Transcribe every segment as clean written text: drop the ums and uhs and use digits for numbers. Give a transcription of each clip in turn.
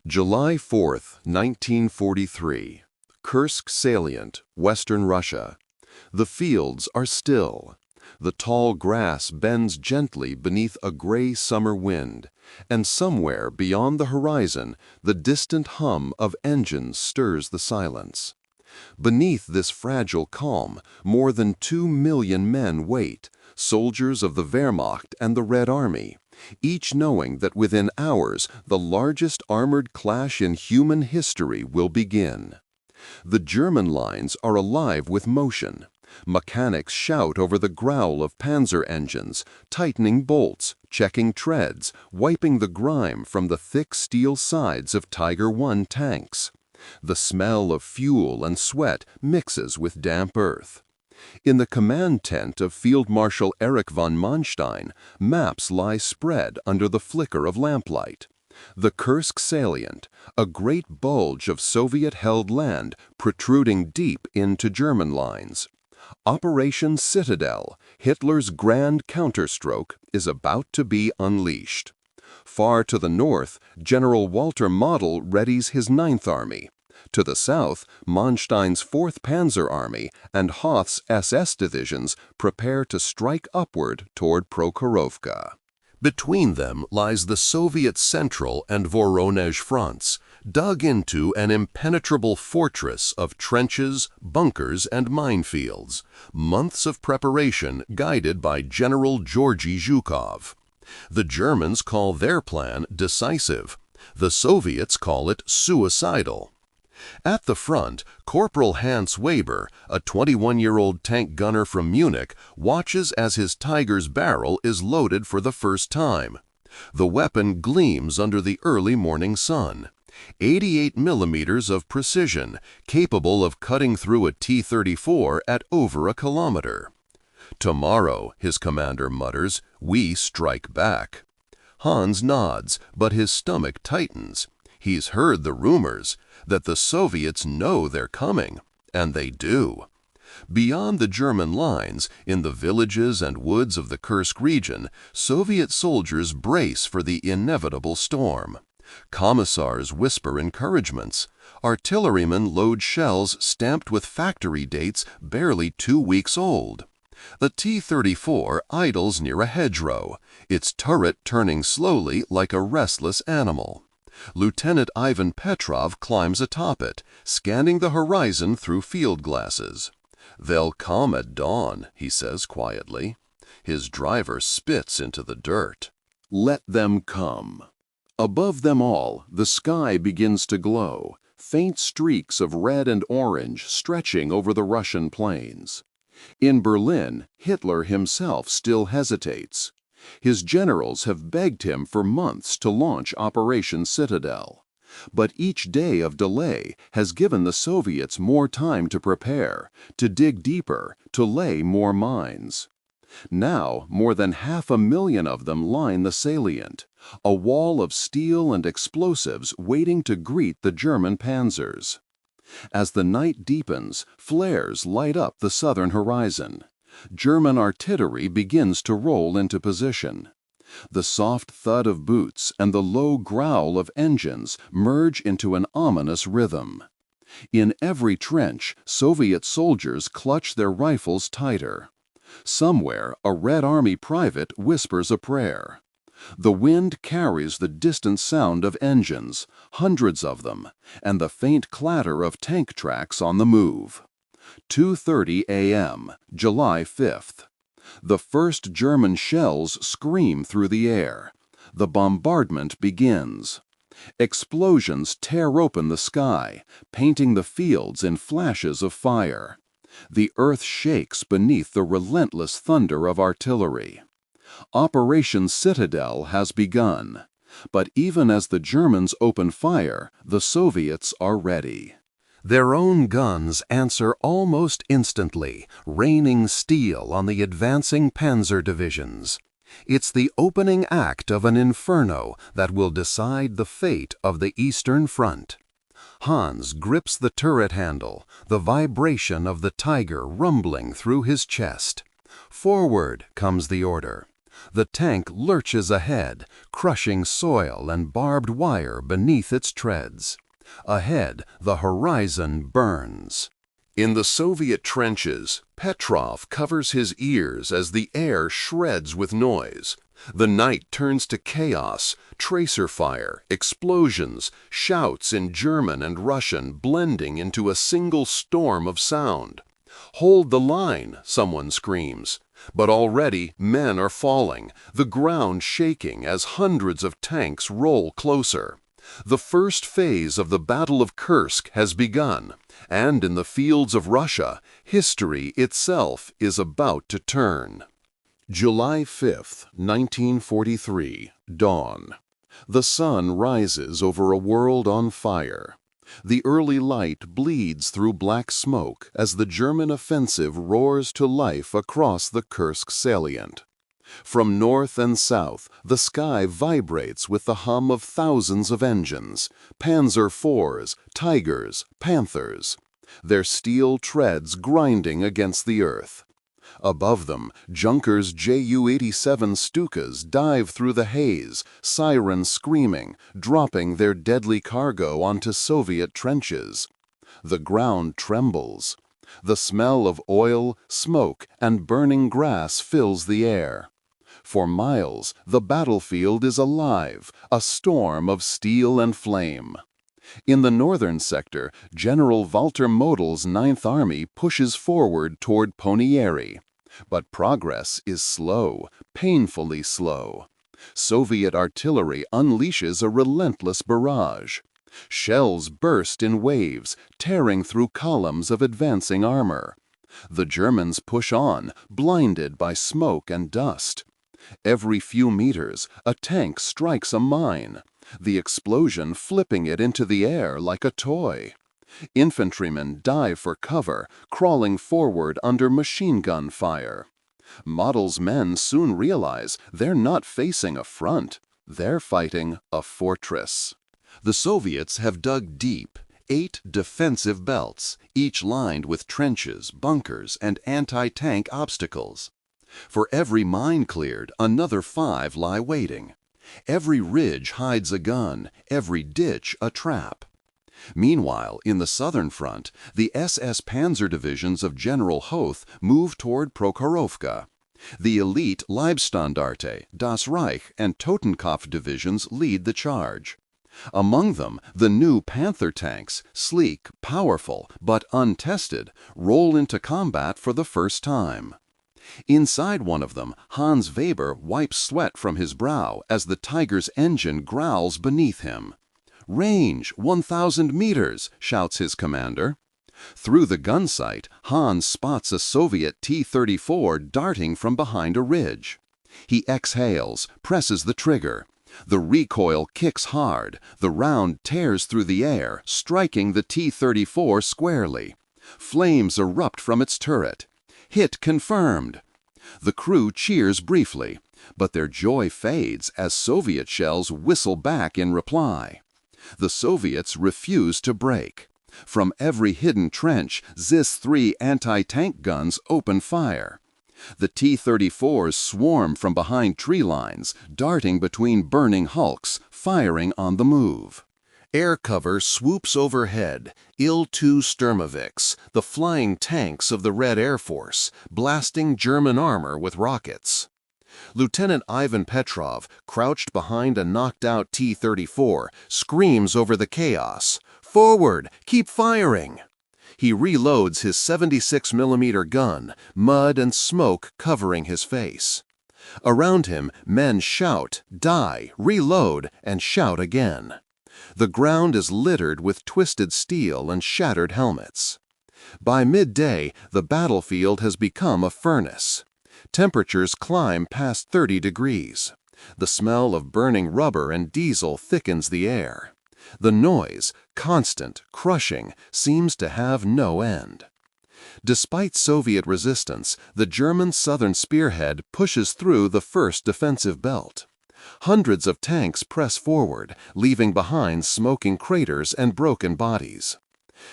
July 4, 1943. Kursk salient, western Russia. The fields are still. The tall grass bends gently beneath a gray summer wind, and somewhere beyond the horizon, the distant hum of engines stirs the silence. Beneath this fragile calm, more than 2 million men wait, soldiers of the Wehrmacht and the Red Army, each knowing that within hours the largest armored clash in human history will begin. The German lines are alive with motion. Mechanics shout over the growl of panzer engines, tightening bolts, checking treads, wiping the grime from the thick steel sides of Tiger I tanks. The smell of fuel and sweat mixes with damp earth. In the command tent of Field Marshal Erich von Manstein, maps lie spread under the flicker of lamplight. The Kursk salient, a great bulge of Soviet-held land protruding deep into German lines. Operation Citadel, Hitler's grand counterstroke, is about to be unleashed. Far to the north, General Walter Model readies his Ninth Army. To the south, Manstein's 4th Panzer Army and Hoth's SS divisions prepare to strike upward toward Prokhorovka. Between them lies the Soviet Central and Voronezh fronts, dug into an impenetrable fortress of trenches, bunkers, and minefields, months of preparation guided by General Georgy Zhukov. The Germans call their plan decisive. The Soviets call it suicidal. At the front, Corporal Hans Weber, a 21-year-old tank gunner from Munich, watches as his Tiger's barrel is loaded for the first time. The weapon gleams under the early morning sun. 88 millimeters of precision, capable of cutting through a T-34 at over a kilometer. "Tomorrow," his commander mutters, "we strike back." Hans nods, but his stomach tightens. He's heard the rumors that the Soviets know they're coming, and they do. Beyond the German lines, in the villages and woods of the Kursk region, Soviet soldiers brace for the inevitable storm. Commissars whisper encouragements. Artillerymen load shells stamped with factory dates barely 2 weeks old. The T-34 idles near a hedgerow, its turret turning slowly like a restless animal. Lieutenant Ivan Petrov climbs atop it, scanning the horizon through field glasses. "They'll come at dawn," he says quietly. His driver spits into the dirt. Let them come. Above them all, the sky begins to glow, faint streaks of red and orange stretching over the Russian plains. In Berlin, Hitler himself still hesitates. His generals have begged him for months to launch Operation Citadel. But each day of delay has given the Soviets more time to prepare, to dig deeper, to lay more mines. Now, more than 500,000 of them line the salient, a wall of steel and explosives waiting to greet the German panzers. As the night deepens, flares light up the southern horizon. German artillery begins to roll into position. The soft thud of boots and the low growl of engines merge into an ominous rhythm. In every trench, Soviet soldiers clutch their rifles tighter. Somewhere, a Red Army private whispers a prayer. The wind carries the distant sound of engines, hundreds of them, and the faint clatter of tank tracks on the move. 2:30 a.m., July 5th. The first German shells scream through the air. The bombardment begins. Explosions tear open the sky, painting the fields in flashes of fire. The earth shakes beneath the relentless thunder of artillery. Operation Citadel has begun. But even as the Germans open fire, the Soviets are ready. Their own guns answer almost instantly, raining steel on the advancing panzer divisions. It's the opening act of an inferno that will decide the fate of the Eastern Front. Hans grips the turret handle, the vibration of the Tiger rumbling through his chest. "Forward," comes the order. The tank lurches ahead, crushing soil and barbed wire beneath its treads. Ahead, the horizon burns. In the Soviet trenches, Petrov covers his ears as the air shreds with noise. The night turns to chaos, tracer fire, explosions, shouts in German and Russian blending into a single storm of sound. "Hold the line," someone screams. But already men are falling, the ground shaking as hundreds of tanks roll closer. The first phase of the Battle of Kursk has begun, and in the fields of Russia, history itself is about to turn. July 5, 1943, dawn. The sun rises over a world on fire. The early light bleeds through black smoke as the German offensive roars to life across the Kursk salient. From north and south, the sky vibrates with the hum of thousands of engines, Panzer IVs, Tigers, Panthers, their steel treads grinding against the earth. Above them, Junkers Ju-87 Stukas dive through the haze, sirens screaming, dropping their deadly cargo onto Soviet trenches. The ground trembles. The smell of oil, smoke, and burning grass fills the air. For miles, the battlefield is alive, a storm of steel and flame. In the northern sector, General Walter Model's Ninth Army pushes forward toward Ponieri. But progress is slow, painfully slow. Soviet artillery unleashes a relentless barrage. Shells burst in waves, tearing through columns of advancing armor. The Germans push on, blinded by smoke and dust. Every few meters, a tank strikes a mine, the explosion flipping it into the air like a toy. Infantrymen dive for cover, crawling forward under machine gun fire. Model's men soon realize they're not facing a front, they're fighting a fortress. The Soviets have dug deep, 8 defensive belts, each lined with trenches, bunkers, and anti-tank obstacles. For every mine cleared, another 5 lie waiting. Every ridge hides a gun, every ditch a trap. Meanwhile, in the southern front, the SS Panzer divisions of General Hoth move toward Prokhorovka. The elite Leibstandarte, Das Reich, and Totenkopf divisions lead the charge. Among them, the new Panther tanks, sleek, powerful, but untested, roll into combat for the first time. Inside one of them, Hans Weber wipes sweat from his brow as the Tiger's engine growls beneath him. "Range, 1,000 meters," shouts his commander. Through the gun sight, Hans spots a Soviet T-34 darting from behind a ridge. He exhales, presses the trigger. The recoil kicks hard. The round tears through the air, striking the T-34 squarely. Flames erupt from its turret. Hit confirmed. The crew cheers briefly, but their joy fades as Soviet shells whistle back in reply. The Soviets refuse to break. From every hidden trench, ZIS-3 anti-tank guns open fire. The T-34s swarm from behind tree lines, darting between burning hulks, firing on the move. Air cover swoops overhead, Il-2 Sturmovix, the flying tanks of the Red Air Force, blasting German armor with rockets. Lieutenant Ivan Petrov, crouched behind a knocked-out T-34, screams over the chaos, "Forward! Keep firing!" He reloads his 76mm gun, mud and smoke covering his face. Around him, men shout, die, reload, and shout again. The ground is littered with twisted steel and shattered helmets. By midday, the battlefield has become a furnace. Temperatures climb past 30 degrees. The smell of burning rubber and diesel thickens the air. The noise, constant, crushing, seems to have no end. Despite Soviet resistance, the German southern spearhead pushes through the first defensive belt. Hundreds of tanks press forward, leaving behind smoking craters and broken bodies.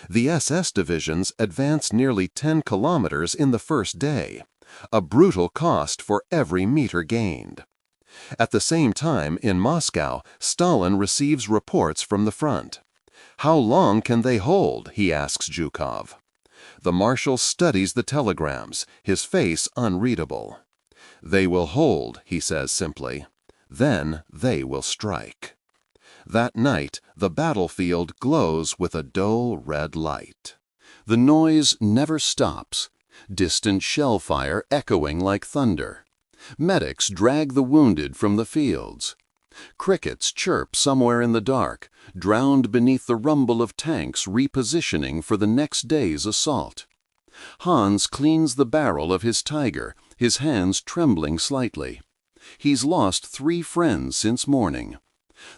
The SS divisions advance nearly 10 kilometers in the first day. a brutal cost for every meter gained. At the same time, in Moscow, Stalin receives reports from the front. "How long can they hold?" he asks Zhukov. The marshal studies the telegrams, his face unreadable. "They will hold," he says simply. "Then they will strike." That night, the battlefield glows with a dull red light. The noise never stops, distant shell fire echoing like thunder. Medics drag the wounded from the fields. Crickets chirp somewhere in the dark, drowned beneath the rumble of tanks repositioning for the next day's assault. Hans cleans the barrel of his Tiger, his hands trembling slightly. He's lost 3 friends since morning.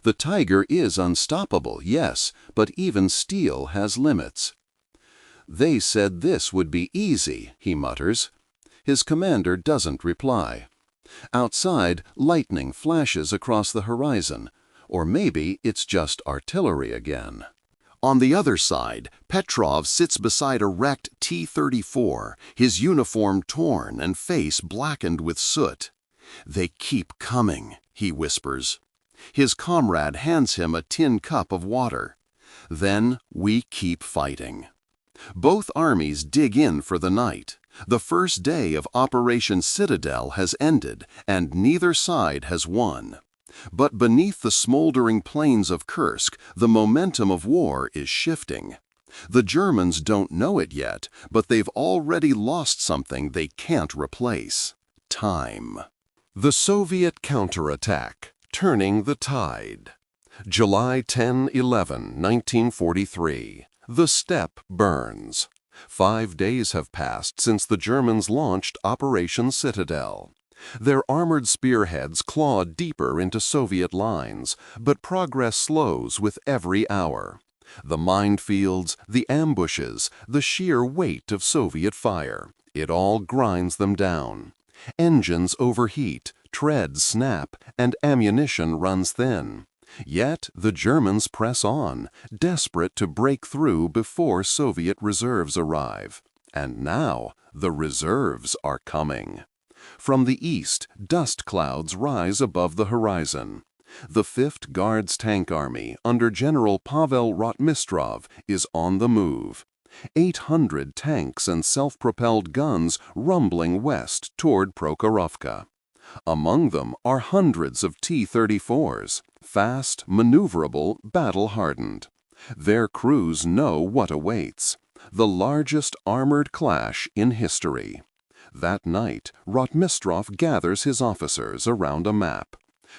The Tiger is unstoppable, yes, but even steel has limits. "They said this would be easy," he mutters. His commander doesn't reply. Outside, lightning flashes across the horizon, or maybe it's just artillery again. On the other side, Petrov sits beside a wrecked T-34, his uniform torn and face blackened with soot. "They keep coming," he whispers. His comrade hands him a tin cup of water. "Then we keep fighting." Both armies dig in for the night. The first day of Operation Citadel has ended, and neither side has won. But beneath the smoldering plains of Kursk, the momentum of war is shifting. The Germans don't know it yet, but they've already lost something they can't replace: time. The Soviet counterattack, turning the tide. July 10–11, 1943. The steppe burns. 5 days have passed since the Germans launched Operation Citadel. Their armored spearheads claw deeper into Soviet lines, but progress slows with every hour. The minefields, the ambushes, the sheer weight of Soviet fire, it all grinds them down. Engines overheat, treads snap, and ammunition runs thin. Yet the Germans press on, desperate to break through before Soviet reserves arrive. And now the reserves are coming. From the east, dust clouds rise above the horizon. The 5th Guards Tank Army, under General Pavel Rotmistrov, is on the move. 800 tanks and self-propelled guns rumbling west toward Prokhorovka. Among them are hundreds of T-34s, fast, maneuverable, battle-hardened. Their crews know what awaits: the largest armored clash in history. That night, Rotmistrov gathers his officers around a map.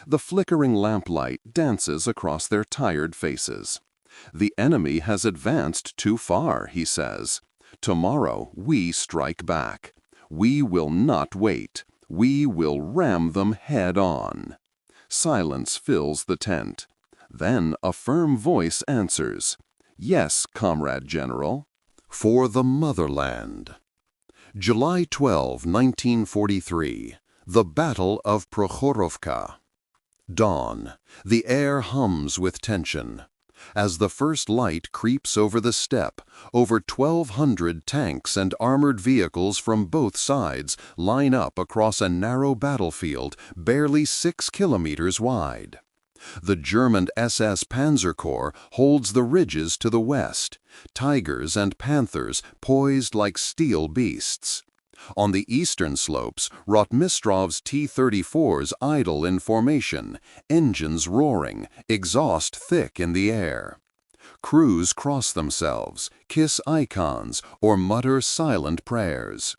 The flickering lamplight dances across their tired faces. "The enemy has advanced too far," he says. "Tomorrow we strike back. We will not wait. We will ram them head on." Silence fills the tent. Then a firm voice answers, "Yes, Comrade General." For the motherland. July 12, 1943. The Battle of Prokhorovka. Dawn. The air hums with tension. As the first light creeps over the steppe, over 1,200 tanks and armored vehicles from both sides line up across a narrow battlefield barely 6 kilometers wide. The German SS Panzer Corps holds the ridges to the west, tigers and panthers poised like steel beasts. On the eastern slopes, Rotmistrov's T-34s idle in formation, engines roaring, exhaust thick in the air. Crews cross themselves, kiss icons, or mutter silent prayers.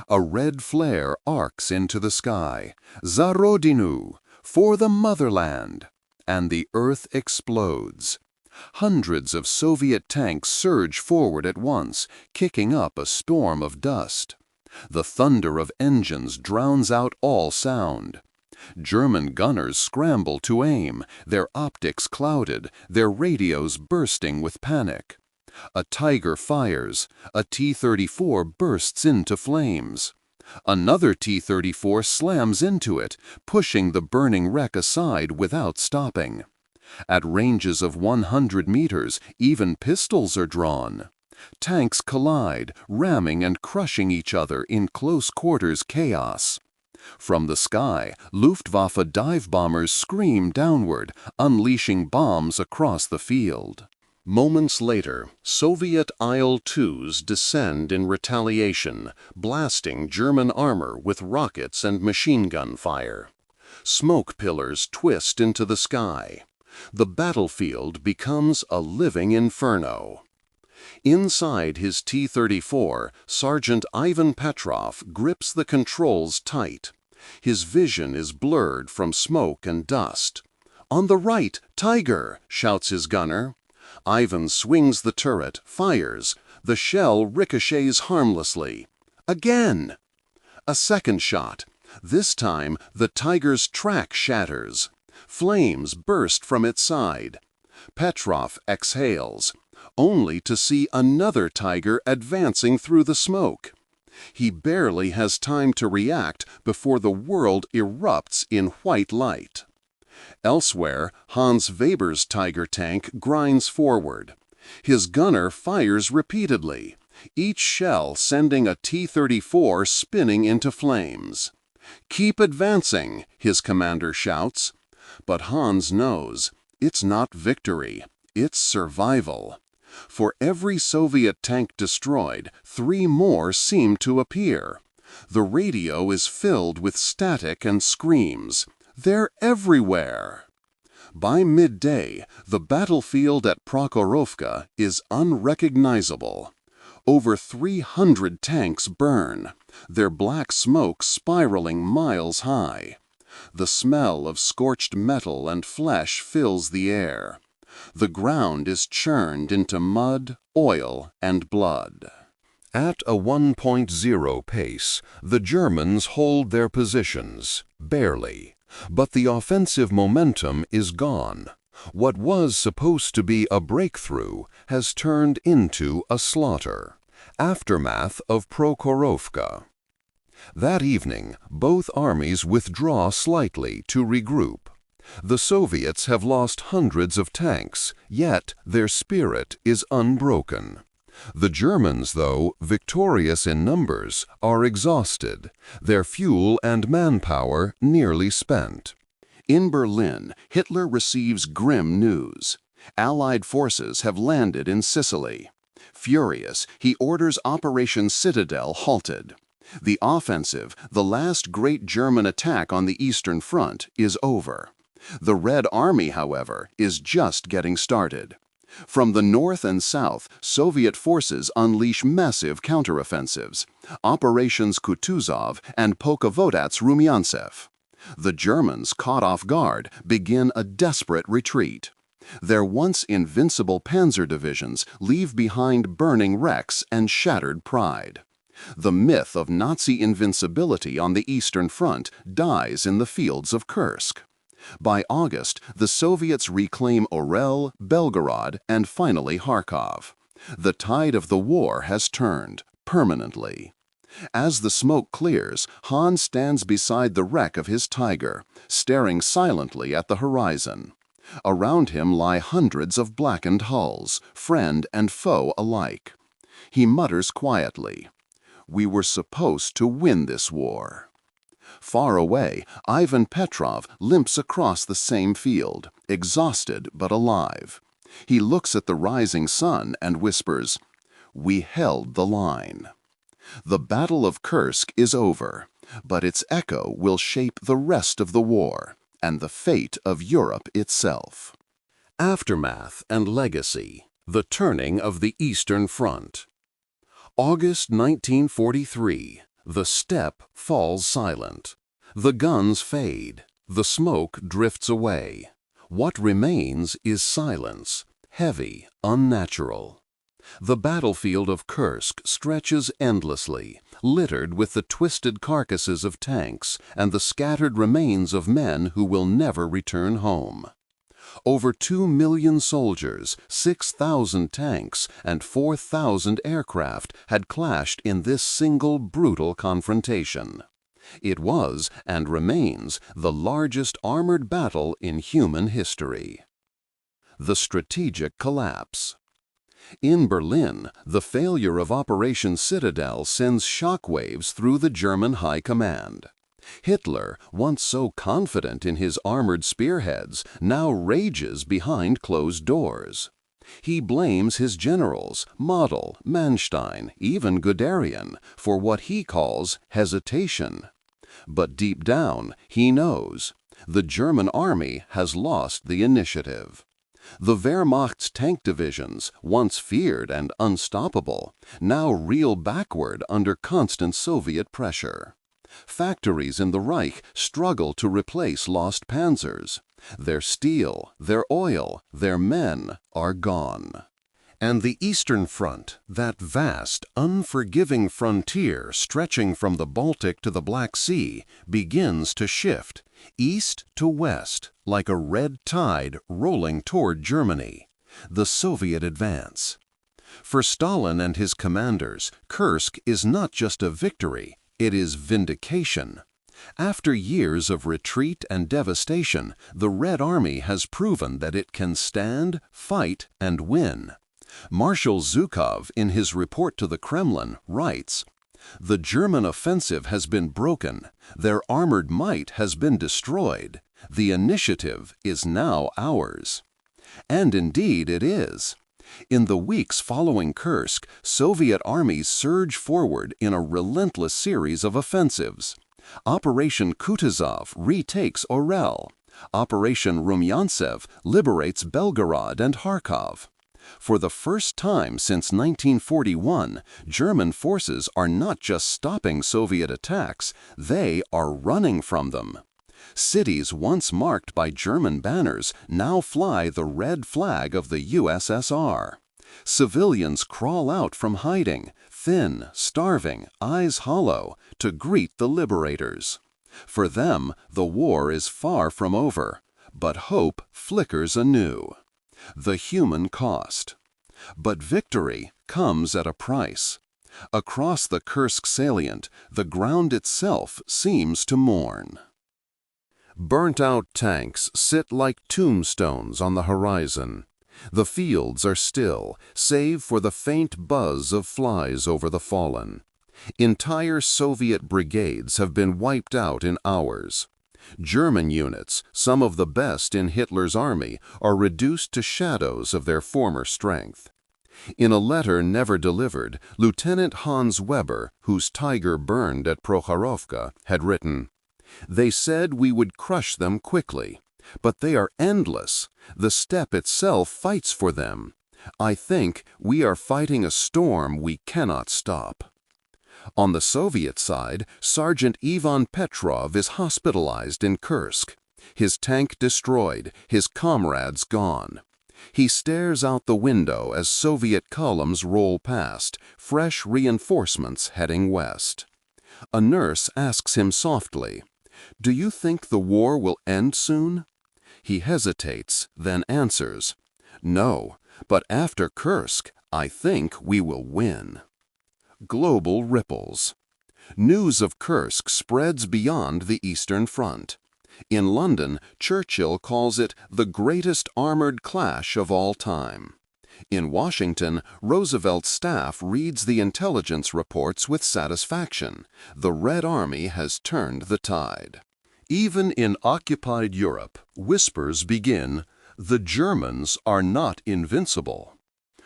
A red flare arcs into the sky. "Za Rodinu!" For the motherland! And the earth explodes. Hundreds of Soviet tanks surge forward at once, kicking up a storm of dust. The thunder of engines drowns out all sound. German gunners scramble to aim, their optics clouded, their radios bursting with panic. A Tiger fires, a T-34 bursts into flames. Another T-34 slams into it, pushing the burning wreck aside without stopping. At ranges of 100 meters, even pistols are drawn. Tanks collide, ramming and crushing each other in close-quarters chaos. From the sky, Luftwaffe dive bombers scream downward, unleashing bombs across the field. Moments later, Soviet Il-2s descend in retaliation, blasting German armor with rockets and machine gun fire. Smoke pillars twist into the sky. The battlefield becomes a living inferno. Inside his T-34, Sergeant Ivan Petrov grips the controls tight. His vision is blurred from smoke and dust. "On the right, Tiger!" shouts his gunner. Ivan swings the turret, fires. The shell ricochets harmlessly. Again! A second shot. This time, the Tiger's track shatters. Flames burst from its side. Petrov exhales, only to see another Tiger advancing through the smoke. He barely has time to react before the world erupts in white light. Elsewhere, Hans Weber's Tiger tank grinds forward. His gunner fires repeatedly, each shell sending a T-34 spinning into flames. "Keep advancing," his commander shouts. But Hans knows, it's not victory, it's survival. For every Soviet tank destroyed, 3 more seem to appear. The radio is filled with static and screams. They're everywhere. By midday, the battlefield at Prokhorovka is unrecognizable. Over 300 tanks burn, their black smoke spiraling miles high. The smell of scorched metal and flesh fills the air. The ground is churned into mud, oil, and blood. At a 1.0 pace, the Germans hold their positions, barely. But the offensive momentum is gone. What was supposed to be a breakthrough has turned into a slaughter. Aftermath of Prokhorovka. That evening, both armies withdraw slightly to regroup. The Soviets have lost hundreds of tanks, yet their spirit is unbroken. The Germans, though victorious in numbers, are exhausted, their fuel and manpower nearly spent. In Berlin, Hitler receives grim news. Allied forces have landed in Sicily. Furious, he orders Operation Citadel halted. The offensive, the last great German attack on the Eastern Front, is over. The Red Army, however, is just getting started. From the north and south, Soviet forces unleash massive counteroffensives, Operations Kutuzov and Polkovodats-Rumyantsev. The Germans, caught off guard, begin a desperate retreat. Their once invincible panzer divisions leave behind burning wrecks and shattered pride. The myth of Nazi invincibility on the Eastern Front dies in the fields of Kursk. By August, the Soviets reclaim Orel, Belgorod, and finally Kharkov. The tide of the war has turned, permanently. As the smoke clears, Hans stands beside the wreck of his Tiger, staring silently at the horizon. Around him lie hundreds of blackened hulls, friend and foe alike. He mutters quietly, "We were supposed to win this war." Far away, Ivan Petrov limps across the same field, exhausted but alive. He looks at the rising sun and whispers, "We held the line." The Battle of Kursk is over, but its echo will shape the rest of the war and the fate of Europe itself. Aftermath and legacy, the turning of the Eastern Front. August 1943. The steppe falls silent. The guns fade. The smoke drifts away. What remains is silence, heavy, unnatural. The battlefield of Kursk stretches endlessly, littered with the twisted carcasses of tanks and the scattered remains of men who will never return home. Over 2 million soldiers, 6,000 tanks, and 4,000 aircraft had clashed in this single brutal confrontation. It was, and remains, the largest armored battle in human history. The strategic collapse. In Berlin, the failure of Operation Citadel sends shockwaves through the German High Command. Hitler, once so confident in his armored spearheads, now rages behind closed doors. He blames his generals, Model, Manstein, even Guderian, for what he calls hesitation. But deep down, he knows the German army has lost the initiative. The Wehrmacht's tank divisions, once feared and unstoppable, now reel backward under constant Soviet pressure. Factories in the Reich struggle to replace lost panzers. Their steel, their oil, their men are gone. And the Eastern Front, that vast, unforgiving frontier stretching from the Baltic to the Black Sea, begins to shift, east to west, like a red tide rolling toward Germany, the Soviet advance. For Stalin and his commanders, Kursk is not just a victory, it is vindication. After years of retreat and devastation, the Red Army has proven that it can stand, fight, and win. Marshal Zhukov, in his report to the Kremlin, writes, "The German offensive has been broken, their armored might has been destroyed, the initiative is now ours." And indeed it is. In the weeks following Kursk, Soviet armies surge forward in a relentless series of offensives. Operation Kutuzov retakes Orel. Operation Rumyantsev liberates Belgorod and Kharkov. For the first time since 1941, German forces are not just stopping Soviet attacks, they are running from them. Cities once marked by German banners now fly the red flag of the USSR. Civilians crawl out from hiding, thin, starving, eyes hollow, to greet the liberators. For them, the war is far from over, but hope flickers anew. The human cost. But victory comes at a price. Across the Kursk salient, the ground itself seems to mourn. Burnt-out tanks sit like tombstones on the horizon. The fields are still, save for the faint buzz of flies over the fallen. Entire Soviet brigades have been wiped out in hours. German units, some of the best in Hitler's army, are reduced to shadows of their former strength. In a letter never delivered, Lieutenant Hans Weber, whose Tiger burned at Prokhorovka, had written, "They said we would crush them quickly, but they are endless. The steppe itself fights for them. I think we are fighting a storm we cannot stop." On the Soviet side, Sergeant Ivan Petrov is hospitalized in Kursk. His tank destroyed, his comrades gone. He stares out the window as Soviet columns roll past, fresh reinforcements heading west. A nurse asks him softly, "Do you think the war will end soon?" He hesitates, then answers, "No, but after Kursk, I think we will win." Global ripples. News of Kursk spreads beyond the Eastern Front. In London, Churchill calls it the greatest armored clash of all time. In Washington, Roosevelt's staff reads the intelligence reports with satisfaction. The Red Army has turned the tide. Even in occupied Europe, whispers begin, "The Germans are not invincible."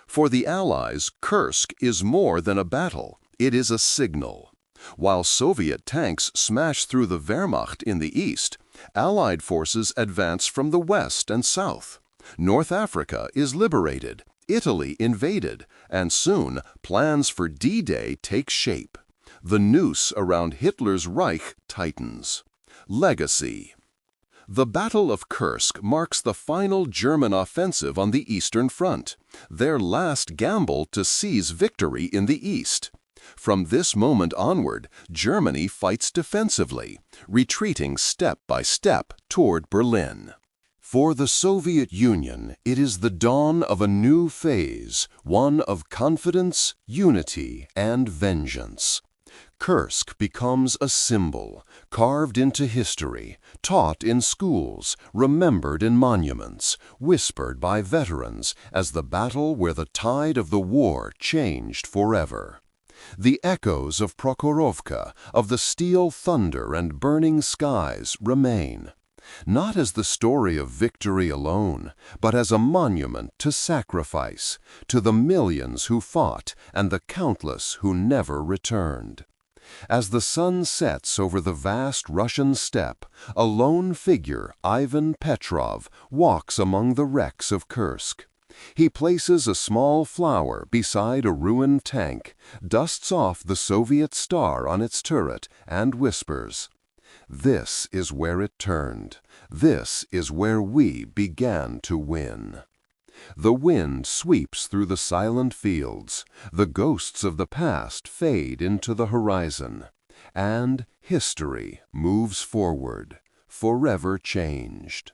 For the Allies, Kursk is more than a battle, it is a signal. While Soviet tanks smash through the Wehrmacht in the east, Allied forces advance from the west and south. North Africa is liberated, Italy invaded, and soon plans for D-Day take shape. The noose around Hitler's Reich tightens. Legacy. The Battle of Kursk marks the final German offensive on the Eastern Front, their last gamble to seize victory in the East. From this moment onward, Germany fights defensively, retreating step by step toward Berlin. For the Soviet Union, it is the dawn of a new phase, one of confidence, unity, and vengeance. Kursk becomes a symbol, carved into history, taught in schools, remembered in monuments, whispered by veterans as the battle where the tide of the war changed forever. The echoes of Prokhorovka, of the steel thunder and burning skies, remain, not as the story of victory alone, but as a monument to sacrifice, to the millions who fought and the countless who never returned. As the sun sets over the vast Russian steppe, a lone figure, Ivan Petrov, walks among the wrecks of Kursk. He places a small flower beside a ruined tank, dusts off the Soviet star on its turret, and whispers, "This is where it turned. This is where we began to win." The wind sweeps through the silent fields, the ghosts of the past fade into the horizon, and history moves forward, forever changed.